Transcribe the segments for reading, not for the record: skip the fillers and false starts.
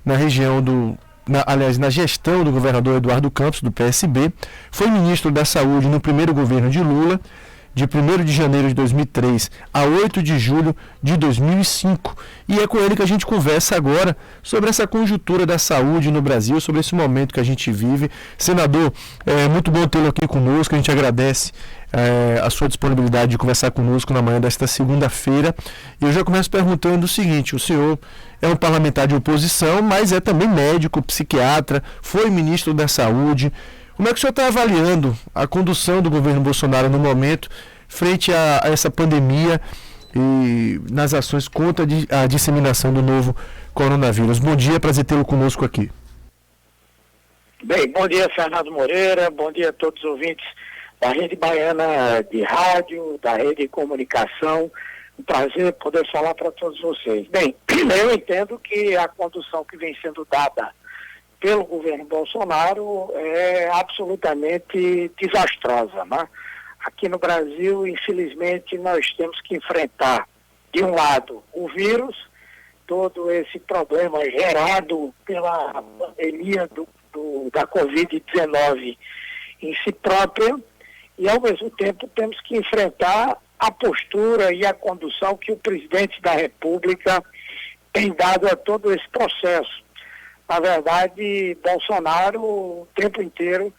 na região na gestão do governador Eduardo Campos, do PSB, foi ministro da Saúde no primeiro governo de Lula, de 1º de janeiro de 2003 a 8 de julho de 2005. E é com ele que a gente conversa agora sobre essa conjuntura da saúde no Brasil, sobre esse momento que a gente vive. Senador, é muito bom tê-lo aqui conosco, a gente agradece a sua disponibilidade de conversar conosco na manhã desta segunda-feira. E eu já começo perguntando o seguinte: o senhor é um parlamentar de oposição, mas é também médico, psiquiatra, foi ministro da Saúde. Como é que o senhor está avaliando a condução do governo Bolsonaro no momento, frente a essa pandemia e nas ações contra a disseminação do novo coronavírus? Bom dia, prazer tê-lo conosco aqui. Bem, bom dia, Fernando Moreira, bom dia a todos os ouvintes da Rede Baiana de Rádio, da Rede de Comunicação. Um prazer poder falar para todos vocês. Bem, eu entendo que a condução que vem sendo dada pelo governo Bolsonaro é absolutamente desastrosa, né? Aqui no Brasil, infelizmente, nós temos que enfrentar, de um lado, o vírus, todo esse problema gerado pela pandemia da Covid-19 em si própria, e ao mesmo tempo temos que enfrentar a postura e a condução que o presidente da República tem dado a todo esse processo. Na verdade, Bolsonaro, o tempo inteiro,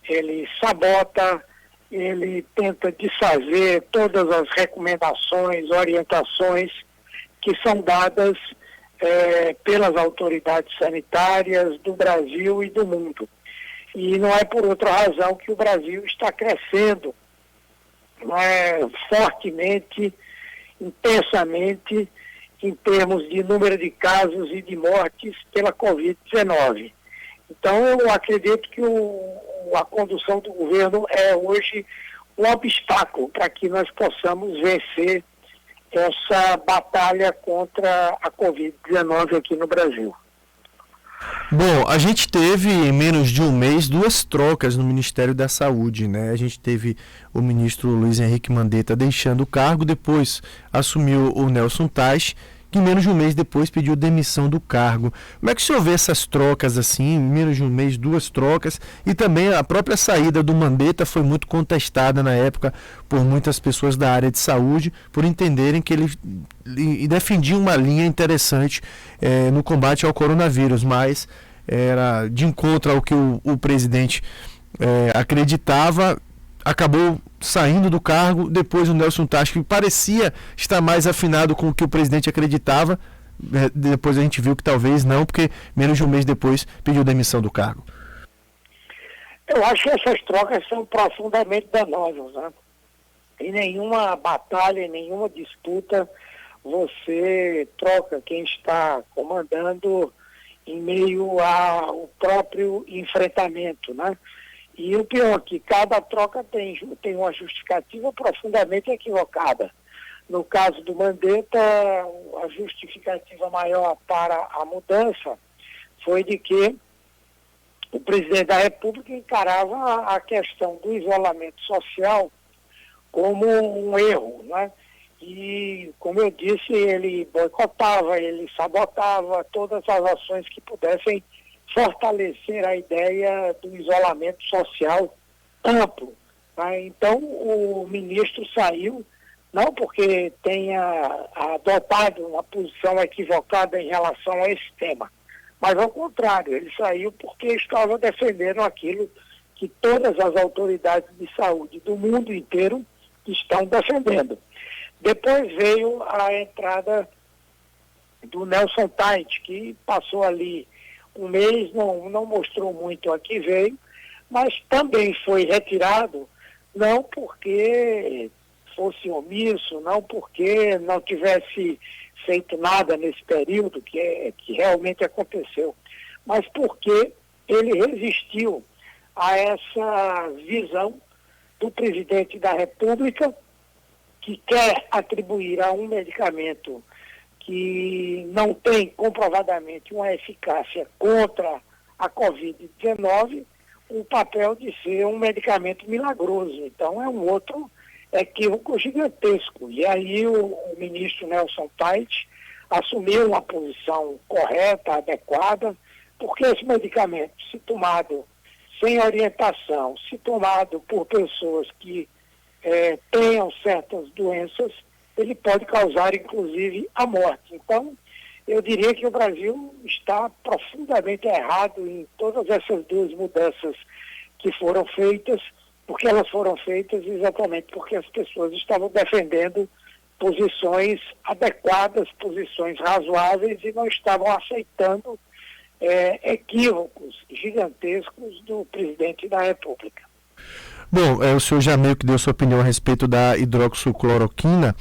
ele sabota, ele tenta desfazer todas as recomendações, orientações que são dadas pelas autoridades sanitárias do Brasil e do mundo. E não é por outra razão que o Brasil está crescendo fortemente, intensamente, em termos de número de casos e de mortes pela Covid-19. Então, eu acredito que a condução do governo é hoje um obstáculo para que nós possamos vencer essa batalha contra a Covid-19 aqui no Brasil. Bom, a gente teve em menos de um mês 2 trocas no Ministério da Saúde, né? A gente teve o ministro Luiz Henrique Mandetta deixando o cargo, depois assumiu o Nelson Teich, que menos de um mês depois pediu demissão do cargo. Como é que o senhor vê essas trocas assim, em menos de um mês, 2 trocas, e também a própria saída do Mandetta foi muito contestada na época por muitas pessoas da área de saúde, por entenderem que ele defendia uma linha interessante no combate ao coronavírus, mas era de encontro ao que o presidente acreditava. Acabou saindo do cargo, depois o Nelson Teich, que parecia estar mais afinado com o que o presidente acreditava, depois a gente viu que talvez não, porque menos de um mês depois pediu demissão do cargo. Eu acho que essas trocas são profundamente danosas, né? Em nenhuma batalha, em nenhuma disputa, você troca quem está comandando em meio ao próprio enfrentamento, né? E o pior é que cada troca tem uma justificativa profundamente equivocada. No caso do Mandetta, a justificativa maior para a mudança foi de que o presidente da República encarava a questão do isolamento social como um erro, né? E, como eu disse, ele boicotava, ele sabotava todas as ações que pudessem fortalecer a ideia do isolamento social amplo. Tá? Então, o ministro saiu, não porque tenha adotado uma posição equivocada em relação a esse tema, mas ao contrário, ele saiu porque estava defendendo aquilo que todas as autoridades de saúde do mundo inteiro estão defendendo. Depois veio a entrada do Nelson Teich, que passou ali um mês, não mostrou muito a que veio, mas também foi retirado, não porque fosse omisso, não porque não tivesse feito nada nesse período, que realmente aconteceu, mas porque ele resistiu a essa visão do presidente da República, que quer atribuir a um medicamento que não tem comprovadamente uma eficácia contra a Covid-19, o papel de ser um medicamento milagroso. Então é um outro equívoco gigantesco. E aí o ministro Nelson Teich assumiu uma posição correta, adequada, porque esse medicamento, se tomado sem orientação, se tomado por pessoas que tenham certas doenças, ele pode causar, inclusive, a morte. Então, eu diria que o Brasil está profundamente errado em todas essas duas mudanças que foram feitas, porque elas foram feitas exatamente porque as pessoas estavam defendendo posições adequadas, posições razoáveis e não estavam aceitando equívocos gigantescos do presidente da República. Bom, o senhor já meio que deu sua opinião a respeito da hidroxicloroquina.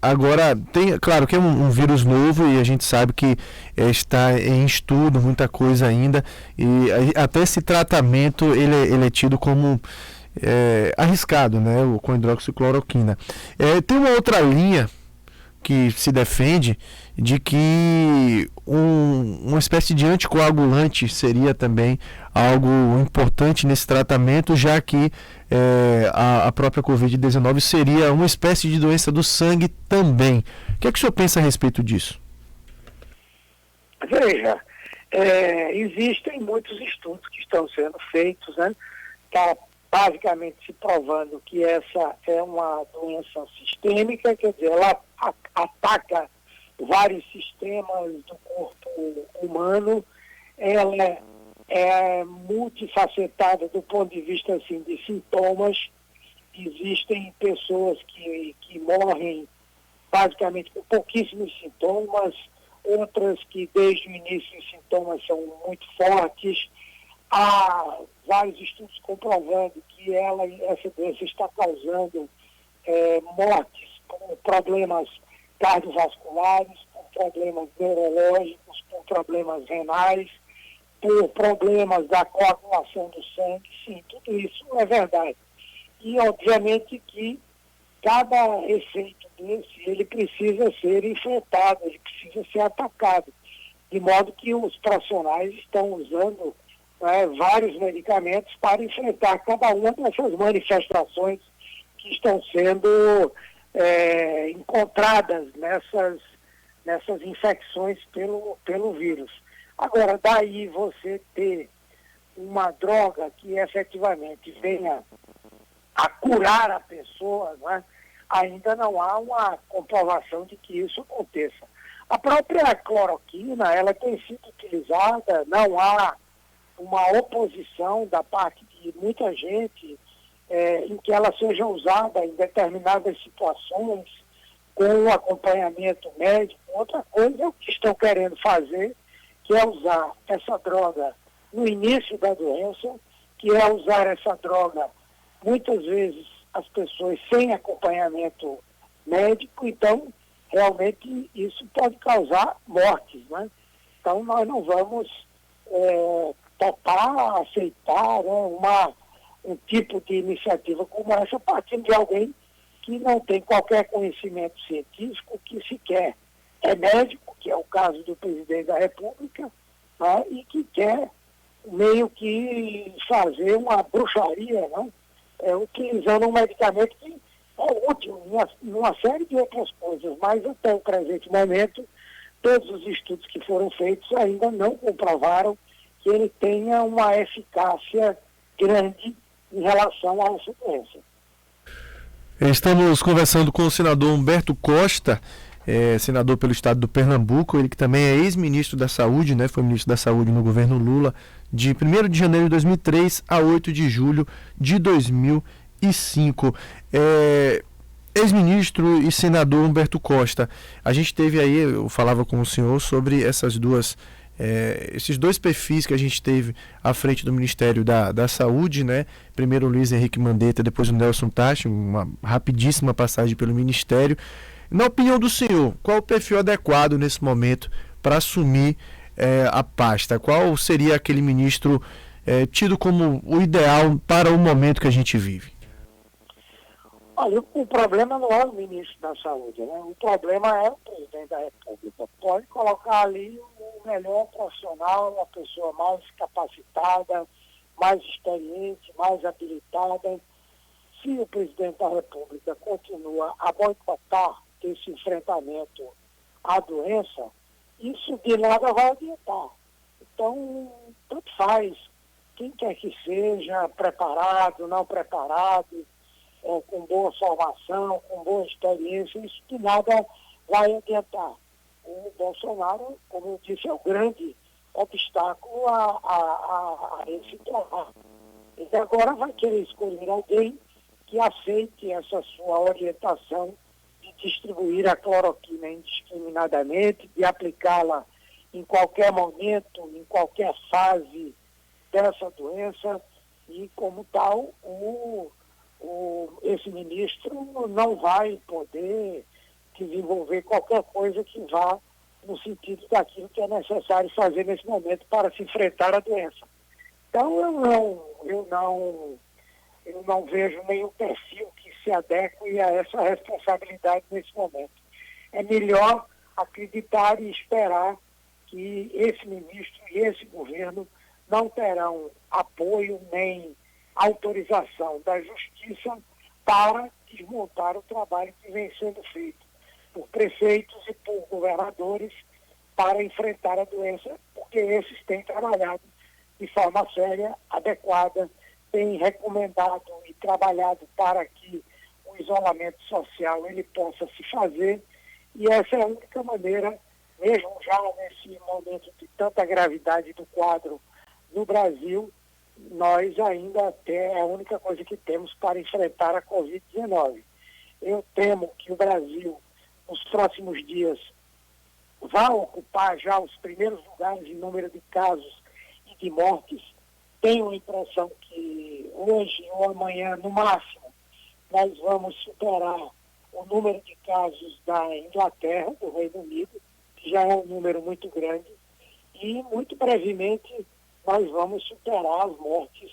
Agora, claro que é um vírus novo e a gente sabe que está em estudo, muita coisa ainda, e até esse tratamento ele é tido como arriscado, né, com hidroxicloroquina. Tem uma outra linha que se defende de que uma espécie de anticoagulante seria também algo importante nesse tratamento, já que a própria Covid-19 seria uma espécie de doença do sangue também. O que é que o senhor pensa a respeito disso? Veja, existem muitos estudos que estão sendo feitos, né? Está basicamente se provando que essa é uma doença sistêmica, quer dizer, ela ataca vários sistemas do corpo humano, ela é multifacetada do ponto de vista assim, de sintomas. Existem pessoas que morrem basicamente com pouquíssimos sintomas, outras que desde o início os sintomas são muito fortes. Há vários estudos comprovando que essa doença está causando mortes por problemas cardiovasculares, por problemas neurológicos, por problemas renais, por problemas da coagulação do sangue. Sim, tudo isso é verdade. E, obviamente, que cada efeito desse, ele precisa ser enfrentado, ele precisa ser atacado, de modo que os profissionais estão usando vários medicamentos para enfrentar cada uma dessas manifestações que estão sendo encontradas nessas infecções pelo vírus. Agora, daí você ter uma droga que efetivamente venha a curar a pessoa, ainda não há uma comprovação de que isso aconteça. A própria cloroquina, ela tem sido utilizada, não há uma oposição da parte de muita gente em que ela seja usada em determinadas situações com acompanhamento médico. Outra coisa é o que estão querendo fazer, que é usar essa droga no início da doença, que é usar essa droga muitas vezes as pessoas sem acompanhamento médico. Então, realmente isso pode causar mortes, né? Então, nós não vamos topar, aceitar um tipo de iniciativa como essa partindo de alguém que não tem qualquer conhecimento científico, que sequer é médico, que é o caso do presidente da República, e que quer meio que fazer uma bruxaria, utilizando um medicamento que é útil em uma série de outras coisas, mas até o presente momento, todos os estudos que foram feitos ainda não comprovaram que ele tenha uma eficácia grande em relação à essa doença. Estamos conversando com o senador Humberto Costa, senador pelo estado do Pernambuco, ele que também é ex-ministro da Saúde, né? Foi ministro da Saúde no governo Lula, de 1º de janeiro de 2003 a 8 de julho de 2005. Ex-ministro e senador Humberto Costa, a gente teve aí, eu falava com o senhor sobre esses dois perfis que a gente teve à frente do Ministério da Saúde, né? Primeiro o Luiz Henrique Mandetta, depois o Nelson Tachi, uma rapidíssima passagem pelo Ministério. Na opinião do senhor, qual o perfil adequado nesse momento para assumir a pasta? Qual seria aquele ministro tido como o ideal para o momento que a gente vive? Olha, o problema não é o ministro da Saúde, né? O problema é o presidente da República. Pode colocar ali o melhor profissional, a pessoa mais capacitada, mais experiente, mais habilitada. Se o presidente da República continua a boicotar esse enfrentamento a doença, isso de nada vai adiantar. Então, tanto faz, quem quer que seja, preparado, não preparado, com boa formação, com boa experiência, isso de nada vai adiantar. O Bolsonaro, como eu disse, é o grande obstáculo a esse trabalho. Ele agora vai querer escolher alguém que aceite essa sua orientação de distribuir a cloroquina indiscriminadamente, de aplicá-la em qualquer momento, em qualquer fase dessa doença, e como tal, esse ministro não vai poder desenvolver qualquer coisa que vá no sentido daquilo que é necessário fazer nesse momento para se enfrentar a doença. Então eu não vejo nenhum perfil que se adeque a essa responsabilidade nesse momento. É melhor acreditar e esperar que esse ministro e esse governo não terão apoio nem autorização da Justiça para desmontar o trabalho que vem sendo feito por prefeitos e por governadores para enfrentar a doença, porque esses têm trabalhado de forma séria, adequada, têm recomendado e trabalhado para que o isolamento social ele possa se fazer, e essa é a única maneira, mesmo já nesse momento de tanta gravidade do quadro no Brasil, nós ainda até é a única coisa que temos para enfrentar a Covid-19. Eu temo que o Brasil, nos próximos dias, vá ocupar já os primeiros lugares em número de casos e de mortes. Tenho a impressão que hoje ou amanhã, no máximo, nós vamos superar o número de casos da Inglaterra, do Reino Unido, que já é um número muito grande, e muito brevemente nós vamos superar as mortes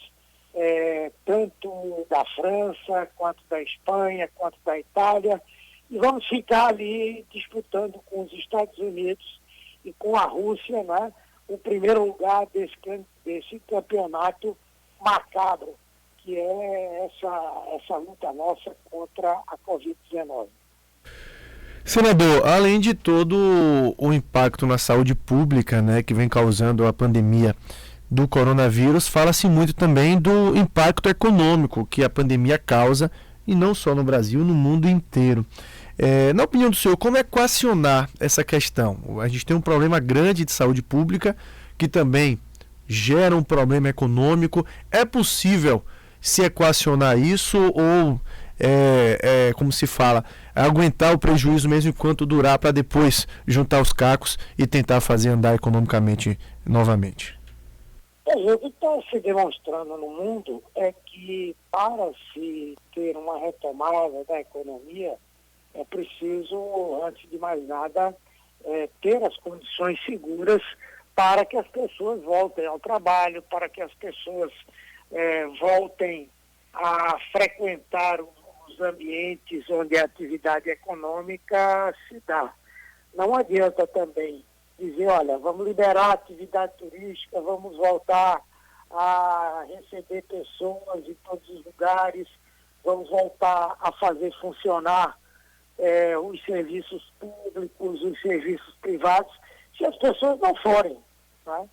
tanto da França, quanto da Espanha, quanto da Itália, e vamos ficar ali disputando com os Estados Unidos e com a Rússia, né, o primeiro lugar desse campeonato macabro, que é essa luta nossa contra a Covid-19. Senador, além de todo o impacto na saúde pública, né, que vem causando a pandemia do coronavírus, fala-se muito também do impacto econômico que a pandemia causa, e não só no Brasil, no mundo inteiro. Na opinião do senhor, como equacionar essa questão? A gente tem um problema grande de saúde pública, que também gera um problema econômico. É possível se equacionar isso ou, como se fala, aguentar o prejuízo mesmo enquanto durar para depois juntar os cacos e tentar fazer andar economicamente novamente? O que está se demonstrando no mundo é que para se ter uma retomada da economia, é preciso, antes de mais nada, ter as condições seguras para que as pessoas voltem ao trabalho, para que as pessoas voltem a frequentar os ambientes onde a atividade econômica se dá. Não adianta também dizer, olha, vamos liberar a atividade turística, vamos voltar a receber pessoas em todos os lugares, vamos voltar a fazer funcionar os serviços públicos, os serviços privados, se as pessoas não forem. Né?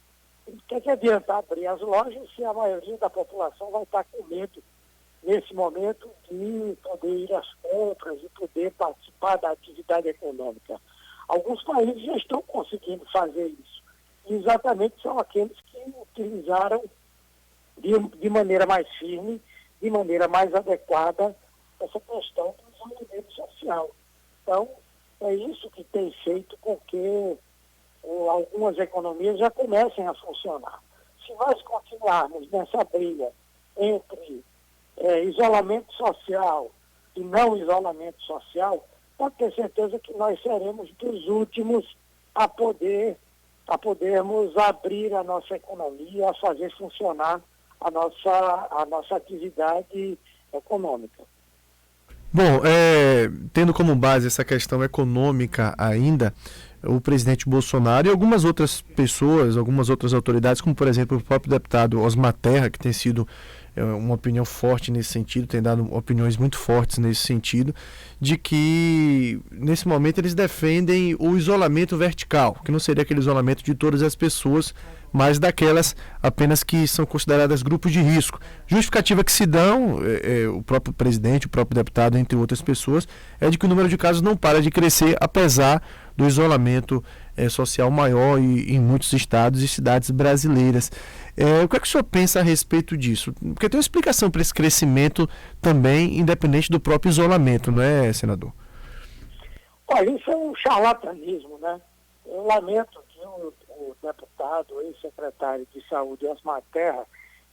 O que adianta abrir as lojas se a maioria da população vai estar com medo, nesse momento, de poder ir às compras e poder participar da atividade econômica? Alguns países já estão conseguindo fazer isso. E exatamente são aqueles que utilizaram de maneira mais firme, de maneira mais adequada, essa questão do isolamento social. Então, é isso que tem feito com que algumas economias já comecem a funcionar. Se nós continuarmos nessa briga entre isolamento social e não isolamento social, pode ter certeza que nós seremos dos últimos a podermos abrir a nossa economia, a fazer funcionar a nossa atividade econômica. Bom, tendo como base essa questão econômica ainda, o presidente Bolsonaro e algumas outras pessoas, algumas outras autoridades, como por exemplo o próprio deputado Osmar Terra, que tem sido uma opinião forte nesse sentido, tem dado opiniões muito fortes nesse sentido, de que nesse momento eles defendem o isolamento vertical, que não seria aquele isolamento de todas as pessoas, mas daquelas apenas que são consideradas grupos de risco. Justificativa que se dão, o próprio presidente, o próprio deputado, entre outras pessoas, é de que o número de casos não para de crescer, apesar do isolamento social maior em muitos estados e cidades brasileiras. O que é que o senhor pensa a respeito disso? Porque tem uma explicação para esse crescimento também, independente do próprio isolamento, não é, senador? Olha, isso é um charlatanismo, né? Eu lamento que o deputado, ex-secretário de Saúde, Osmar Terra,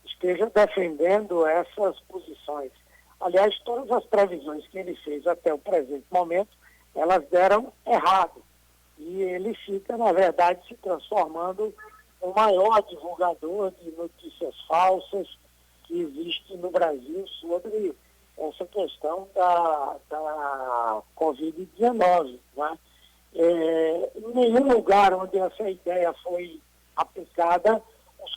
esteja defendendo essas posições. Aliás, todas as previsões que ele fez até o presente momento, elas deram errado. E ele fica, na verdade, se transformando no maior divulgador de notícias falsas que existe no Brasil sobre essa questão da Covid-19, né? Em nenhum lugar onde essa ideia foi aplicada, os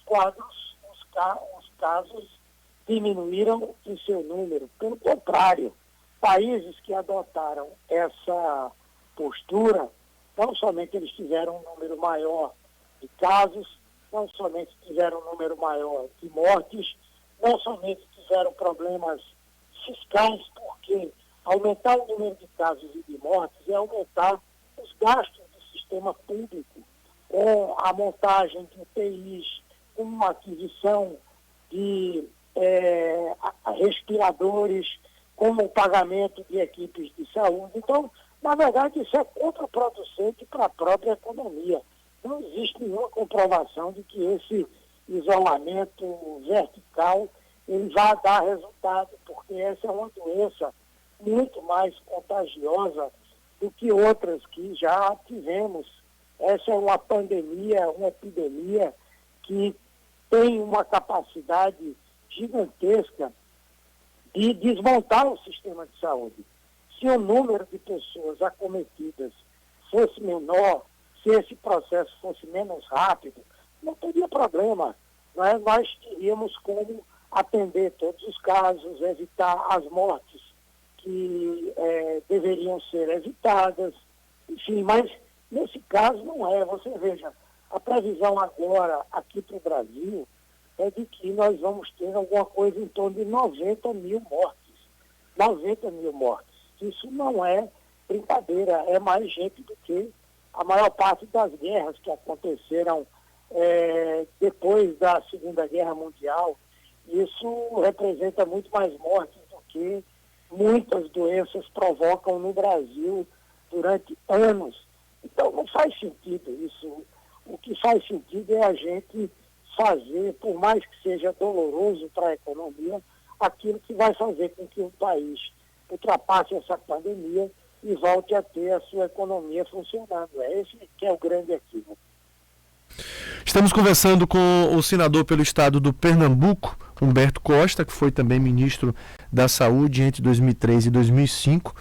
casos diminuíram em seu número. Pelo contrário, países que adotaram essa postura, não somente eles tiveram um número maior de casos, não somente tiveram um número maior de mortes, não somente tiveram problemas fiscais, porque aumentar o número de casos e de mortes é aumentar os gastos do sistema público, com a montagem de UTIs, com a aquisição de respiradores, com o pagamento de equipes de saúde. Então, na verdade, isso é contraproducente para a própria economia. Não existe nenhuma comprovação de que esse isolamento vertical ele vai dar resultado, porque essa é uma doença muito mais contagiosa do que outras que já tivemos. Essa é uma pandemia, uma epidemia que tem uma capacidade gigantesca de desmontar o sistema de saúde. Se o número de pessoas acometidas fosse menor, se esse processo fosse menos rápido, não teria problema. Nós teríamos como atender todos os casos, evitar as mortes que deveriam ser evitadas, enfim, mas nesse caso não é. Você veja, a previsão agora aqui para o Brasil é de que nós vamos ter alguma coisa em torno de 90 mil mortes. 90 mil mortes. Isso não é brincadeira, é mais gente do que a maior parte das guerras que aconteceram depois da Segunda Guerra Mundial. Isso representa muito mais mortes do que muitas doenças provocam no Brasil durante anos. Então não faz sentido isso. O que faz sentido é a gente fazer, por mais que seja doloroso para a economia, aquilo que vai fazer com que o país ultrapasse essa pandemia e volte a ter a sua economia funcionando. Esse que é o grande equívoco. Estamos conversando com o senador pelo estado do Pernambuco, Humberto Costa, que foi também ministro da Saúde entre 2003 e 2005.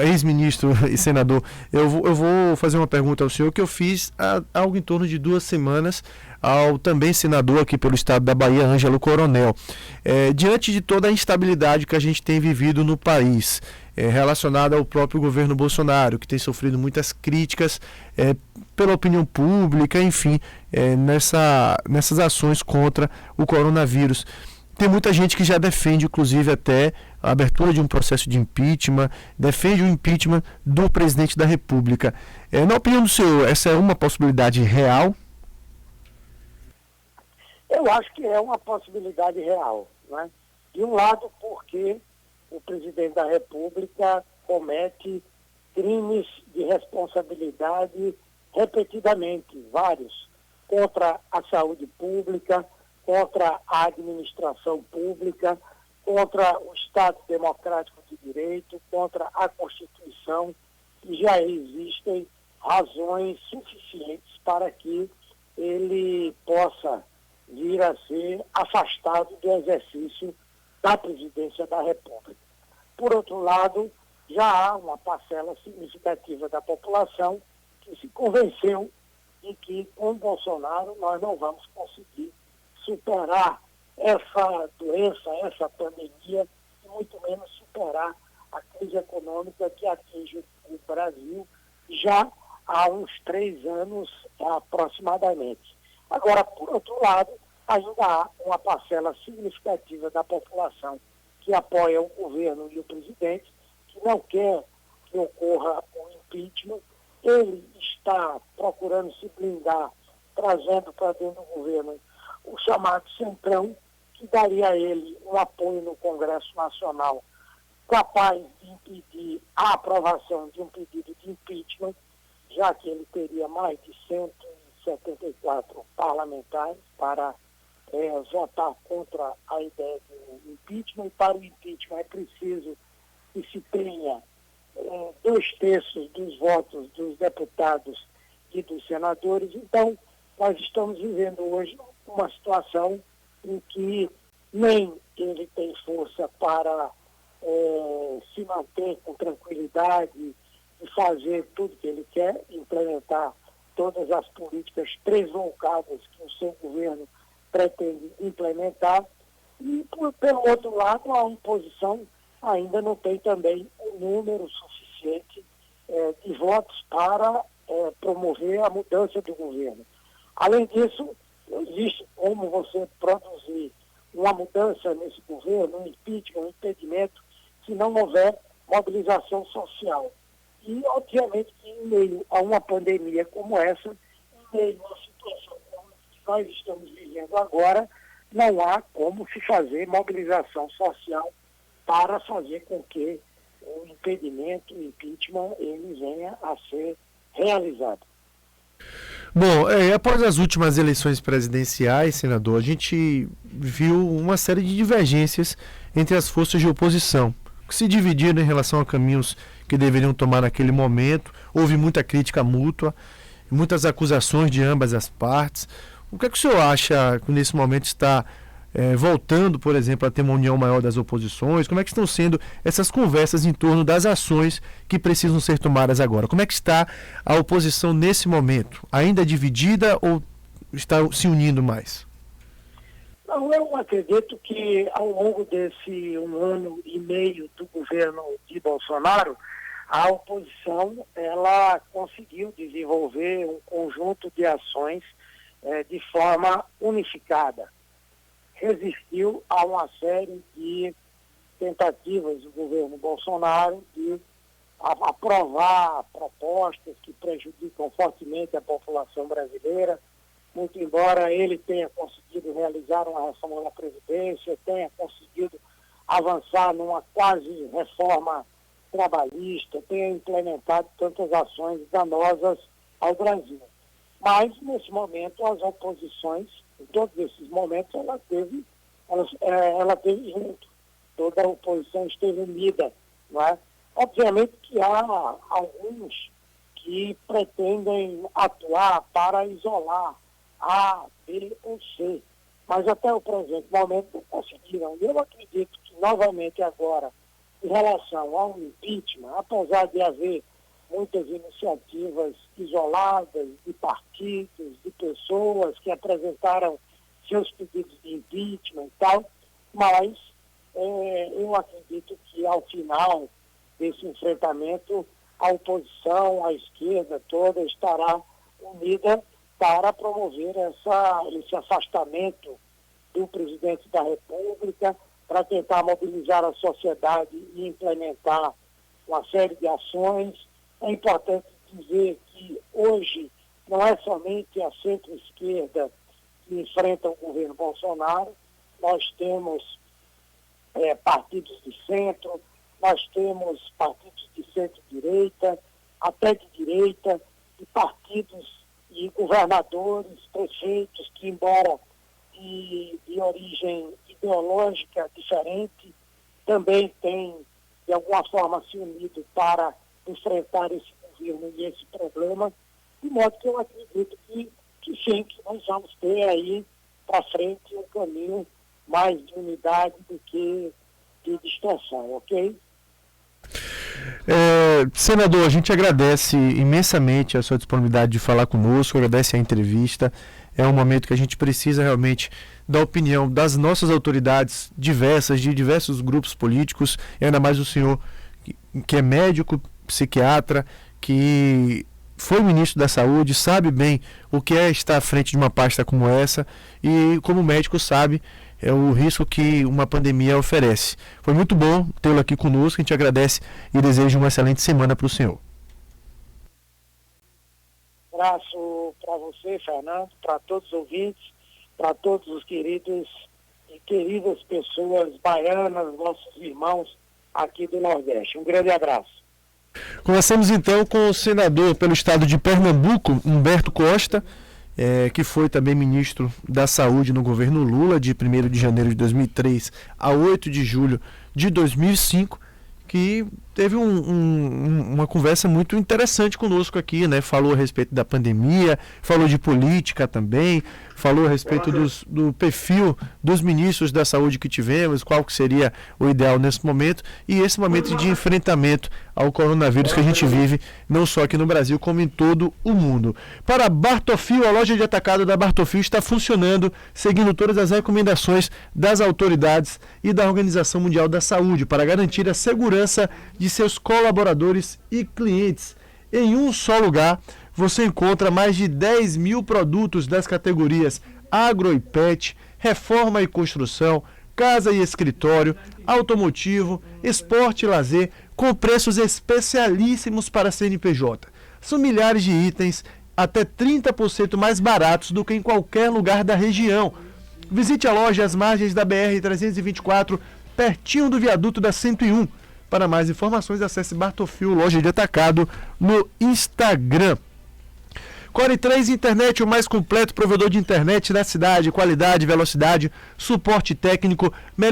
Ex-ministro e senador, eu vou fazer uma pergunta ao senhor que eu fiz há algo em torno de 2 semanas ao também senador aqui pelo estado da Bahia, Ângelo Coronel. Diante de toda a instabilidade que a gente tem vivido no país, relacionada ao próprio governo Bolsonaro, que tem sofrido muitas críticas pela opinião pública, enfim, nessas ações contra o coronavírus. Tem muita gente que já defende, inclusive, até a abertura de um processo de impeachment, defende o impeachment do presidente da República. Na opinião do senhor, essa é uma possibilidade real? Eu acho que é uma possibilidade real, né? De um lado, porque o presidente da República comete crimes de responsabilidade repetidamente, vários, contra a saúde pública, contra a administração pública, contra o Estado Democrático de Direito, contra a Constituição, e já existem razões suficientes para que ele possa vir a ser afastado do exercício da presidência da República. Por outro lado, já há uma parcela significativa da população que se convenceu de que com Bolsonaro nós não vamos conseguir superar essa doença, essa pandemia, e muito menos superar a crise econômica que atinge o Brasil já há uns 3 anos aproximadamente. Agora, por outro lado, ainda há uma parcela significativa da população que apoia o governo e o presidente, que não quer que ocorra o impeachment. Ele está procurando se blindar, trazendo para dentro do governo o chamado Centrão, que daria a ele um apoio no Congresso Nacional capaz de impedir a aprovação de um pedido de impeachment, já que ele teria mais de 174 parlamentares para votar contra a ideia do impeachment. E para o impeachment é preciso que se tenha 2/3 dos votos dos deputados e dos senadores. Então, nós estamos vivendo hoje uma situação em que nem ele tem força para se manter com tranquilidade e fazer tudo que ele quer, implementar todas as políticas tresloucadas que o seu governo pretende implementar. E, pelo outro lado, a oposição ainda não tem também o número suficiente de votos para promover a mudança do governo. Além disso, existe como você produzir uma mudança nesse governo, um impeachment, um impedimento, se não houver mobilização social. E, obviamente, que em meio a uma pandemia como essa, em meio a uma situação como a que nós estamos vivendo agora, não há como se fazer mobilização social para fazer com que o impedimento, o impeachment, ele venha a ser realizado. Bom, após as últimas eleições presidenciais, senador, a gente viu uma série de divergências entre as forças de oposição, que se dividiram em relação a caminhos que deveriam tomar naquele momento. Houve muita crítica mútua, muitas acusações de ambas as partes. O que é que o senhor acha que nesse momento está voltando, por exemplo, a ter uma união maior das oposições? Como é que estão sendo essas conversas em torno das ações que precisam ser tomadas agora? Como é que está a oposição nesse momento? Ainda dividida ou está se unindo mais? Não, eu acredito que ao longo desse 1 ano e meio do governo de Bolsonaro, a oposição ela conseguiu desenvolver um conjunto de ações de forma unificada. Resistiu a uma série de tentativas do governo Bolsonaro de aprovar propostas que prejudicam fortemente a população brasileira, muito embora ele tenha conseguido realizar uma reforma da Previdência, tenha conseguido avançar numa quase reforma trabalhista, tenha implementado tantas ações danosas ao Brasil. Mas, nesse momento, as oposições, em todos esses momentos, ela teve junto. Toda a oposição esteve unida, não é? Obviamente que há alguns que pretendem atuar para isolar A, B ou C, mas até o presente momento não conseguiram. Eu acredito que, novamente agora, em relação ao impeachment, apesar de haver muitas iniciativas isoladas de partidos, de pessoas que apresentaram seus pedidos de impeachment e tal, mas eu acredito que ao final desse enfrentamento a oposição, a esquerda toda estará unida para promover esse afastamento do presidente da República, para tentar mobilizar a sociedade e implementar uma série de ações. É importante dizer que hoje não é somente a centro-esquerda que enfrenta o governo Bolsonaro, nós temos partidos de centro, nós temos partidos de centro-direita, até de direita, e partidos e governadores, prefeitos que, embora de origem ideológica diferente, também têm, de alguma forma, se unido para enfrentar esse governo e esse problema, de modo que eu acredito que sim, que nós vamos ter aí para frente um caminho mais de unidade do que de distensão, ok? Senador, a gente agradece imensamente a sua disponibilidade de falar conosco, agradece a entrevista. É um momento que a gente precisa realmente da opinião das nossas autoridades diversas, de diversos grupos políticos, e ainda mais o senhor que é médico, psiquiatra, que foi ministro da Saúde, sabe bem o que é estar à frente de uma pasta como essa e, como médico, sabe o risco que uma pandemia oferece. Foi muito bom tê-lo aqui conosco, a gente agradece e deseja uma excelente semana para o senhor. Um abraço para você, Fernando, para todos os ouvintes, para todos os queridos e queridas pessoas baianas, nossos irmãos aqui do Nordeste. Um grande abraço. Conversamos então com o senador pelo estado de Pernambuco, Humberto Costa, que foi também ministro da Saúde no governo Lula, de 1º de janeiro de 2003 a 8 de julho de 2005, que teve uma conversa muito interessante conosco aqui, né? Falou a respeito da pandemia, falou de política também, falou a respeito do perfil dos ministros da saúde que tivemos, qual que seria o ideal nesse momento, e esse momento de enfrentamento ao coronavírus que a gente vive, não só aqui no Brasil, como em todo o mundo. Para a Bartofil, a loja de atacado da Bartofil está funcionando, seguindo todas as recomendações das autoridades e da Organização Mundial da Saúde, para garantir a segurança de seus colaboradores e clientes. Em um só lugar, você encontra mais de 10 mil produtos das categorias agro e pet, reforma e construção, casa e escritório, automotivo, esporte e lazer, com preços especialíssimos para CNPJ. São milhares de itens, até 30% mais baratos do que em qualquer lugar da região. Visite a loja às margens da BR-324, pertinho do viaduto da 101. Para mais informações, acesse Bartofil Loja de Atacado no Instagram. Core 3 Internet, o mais completo provedor de internet da cidade. Qualidade, velocidade, suporte técnico, melhor